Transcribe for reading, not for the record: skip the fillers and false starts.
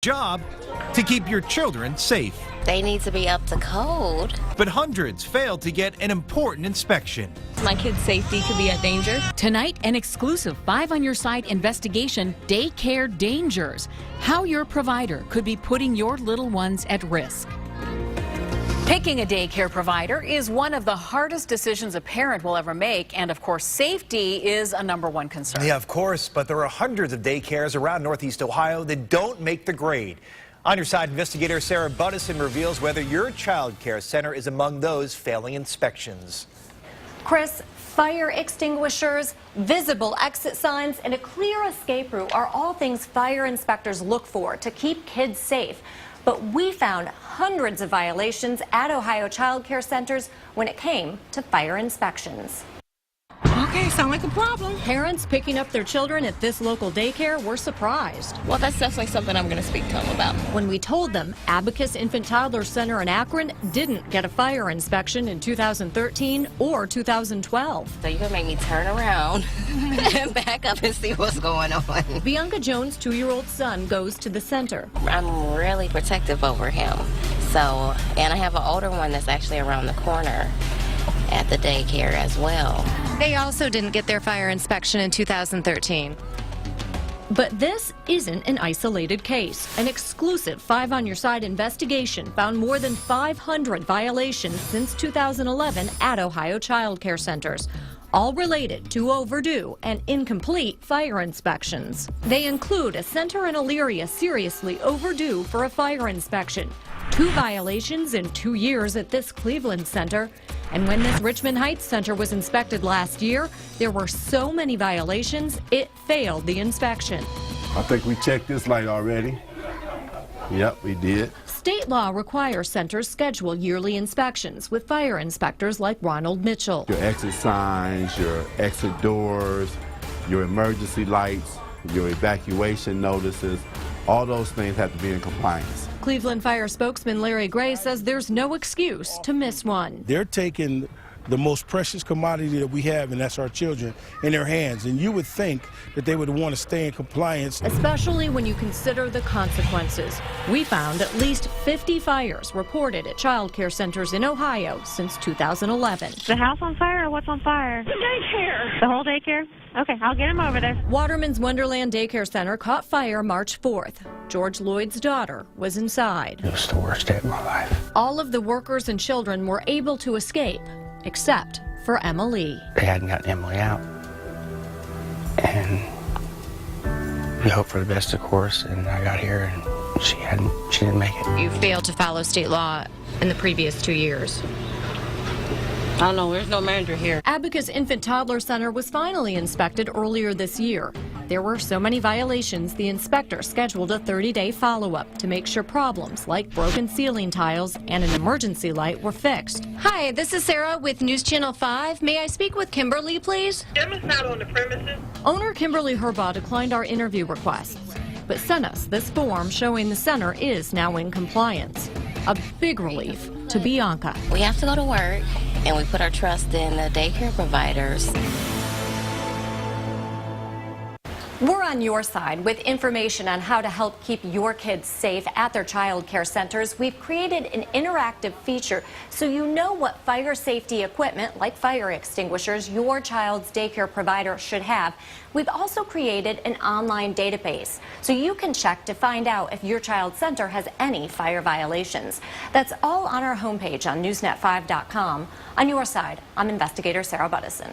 Job to keep your children safe. They need to be up to code. But hundreds failed to get an important inspection. My kid's safety could be at danger. Tonight, an exclusive 5 on Your Side investigation, Daycare Dangers. How your provider could be putting your little ones at risk. Picking a daycare provider is one of the hardest decisions a parent will ever make, and of course, safety is a #1 concern. Yeah, of course, but there are hundreds of daycares around Northeast Ohio that don't make the grade. On Your Side, investigator Sarah Buttison reveals whether your child care center is among those failing inspections. Chris, fire extinguishers, visible exit signs, and a clear escape route are all things fire inspectors look for to keep kids safe. But we found hundreds of violations at Ohio child care centers when it came to fire inspections. Okay, sound like a problem. Parents picking up their children at this local daycare were surprised. Well, that's definitely something I'm going to speak to them about. When we told them Abacus Infant Toddler Center in Akron didn't get a fire inspection in 2013 or 2012. So you're going to make me turn around and back up and see what's going on. Bianca Jones' 2-year-old son goes to the center. I'm really protective over him. So, and I have an older one that's actually around the corner at the daycare as well. They also didn't get their fire inspection in 2013. But this isn't an isolated case. An exclusive 5 on Your Side investigation found more than 500 violations since 2011 at Ohio child care centers, all related to overdue and incomplete fire inspections. They include a center in Elyria seriously overdue for a fire inspection, 2 violations in 2 years at this Cleveland center. And when this Richmond Heights center was inspected last year, there were so many violations, it failed the inspection. I think we checked this light already. Yep, we did. State law requires centers schedule yearly inspections with fire inspectors like Ronald Mitchell. Your exit signs, your exit doors, your emergency lights, your evacuation notices, all those things have to be in compliance. Cleveland Fire spokesman Larry Gray says there's no excuse to miss one. They're taking the most precious commodity that we have, and that's our children, in their hands. And you would think that they would want to stay in compliance. Especially when you consider the consequences. We found at least 50 fires reported at child care centers in Ohio since 2011. The house on fire or what's on fire? The daycare. The whole daycare? Okay, I'll get him over there. Waterman's Wonderland Daycare Center caught fire March 4th. George Lloyd's daughter was inside. It was the worst day of my life. All of the workers and children were able to escape, except for Emily. They hadn't gotten Emily out. And we hoped for the best, of course, and I got here and she didn't make it. You failed to follow state law in the previous 2 years. I don't know, there's no manager here. Abacus Infant Toddler Center was finally inspected earlier this year. There were so many violations, the inspector scheduled a 30-day follow-up to make sure problems like broken ceiling tiles and an emergency light were fixed. Hi, this is Sarah with NewsChannel5. May I speak with Kimberly, please? Jim is not on the premises. Owner Kimberly Herbaugh declined our interview requests, but sent us this form showing the center is now in compliance. A big relief to Bianca. We have to go to work, and we put our trust in the daycare providers. We're on your side with information on how to help keep your kids safe at their child care centers. We've created an interactive feature so you know what fire safety equipment, like fire extinguishers, your child's daycare provider should have. We've also created an online database so you can check to find out if your child's center has any fire violations. That's all on our homepage on newsnet5.com. On your side, I'm investigator Sarah Buttison.